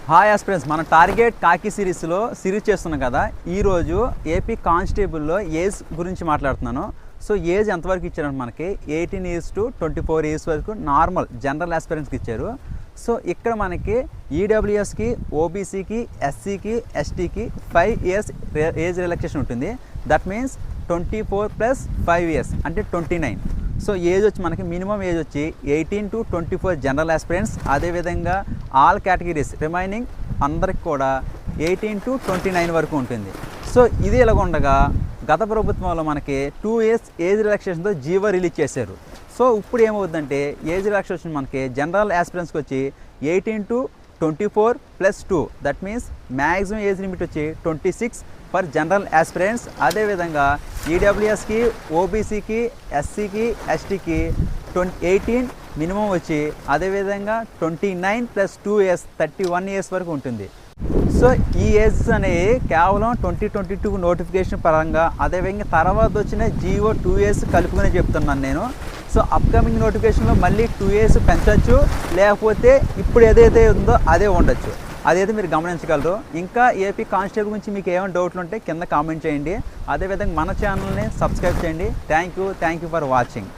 Hi aspirants, మన target కాకి సిరీస్లో సిరీస్ చేస్తున్నాం కదా. ఈరోజు ఏపీ కానిస్టేబుల్లో ఏజ్ గురించి మాట్లాడుతున్నాను. సో ఏజ్ ఎంతవరకు ఇచ్చారంటే మనకి 18 years to 24 years వరకు నార్మల్ జనరల్ ఆస్పిరెంట్స్కి ఇచ్చారు. సో ఇక్కడ మనకి ఈడబ్ల్యూఎస్కి, ఓబీసీకి, ఎస్సీకి, ఎస్టీకి 5 years ఏజ్ రిలాక్సేషన్ ఉంటుంది. దట్ మీన్స్ 24 + 5 years అంటే 29. సో ఏజ్ వచ్చి మనకి మినిమం ఏజ్ వచ్చి 18 to 24 జనరల్ ఆస్పిరెంట్స్, అదేవిధంగా ఆల్ కేటగిరీస్ రిమైనింగ్ అందరికి కూడా 18 to 29 వరకు ఉంటుంది. సో ఇది ఇలాగ ఉండగా గత ప్రభుత్వంలో మనకి 2 years ఏజ్ రిలాక్సేషన్తో జీవో రిలీజ్ చేశారు. సో ఇప్పుడు ఏమవుతుందంటే ఏజ్ రిలాక్సేషన్ మనకి జనరల్ ఆస్పిరెంట్స్కి వచ్చి 18 to 24 + 2 that means maximum age limit వచ్చి 26 ఫర్ జనరల్ ఆస్పిరెంట్స్. అదేవిధంగా ఈడబ్ల్యూఎస్కి, ఓబీసీకి, ఎస్సీకి, ఎస్టీకి 18 మినిమం వచ్చి, అదేవిధంగా 29 + 2 years 31 years వరకు ఉంటుంది. సో ఈ ఏజెస్ అనేవి కేవలం 2022 నోటిఫికేషన్ పరంగా, అదేవిధంగా తర్వాత వచ్చిన జీవో 2 years కలుపుకునే చెప్తున్నాను నేను. సో అప్కమింగ్ నోటిఫికేషన్లో మళ్ళీ 2 years పెంచవచ్చు, లేకపోతే ఇప్పుడు ఏదైతే ఉందో అదే ఉండొచ్చు. అదైతే మీరు గమనించగలరు. ఇంకా ఏపీ కానిస్టేబుల్ గురించి మీకు ఏమైనా డౌట్లు ఉంటే కింద కామెంట్ చేయండి. అదేవిధంగా మన ఛానల్ని సబ్స్క్రైబ్ చేయండి. Thank you for watching.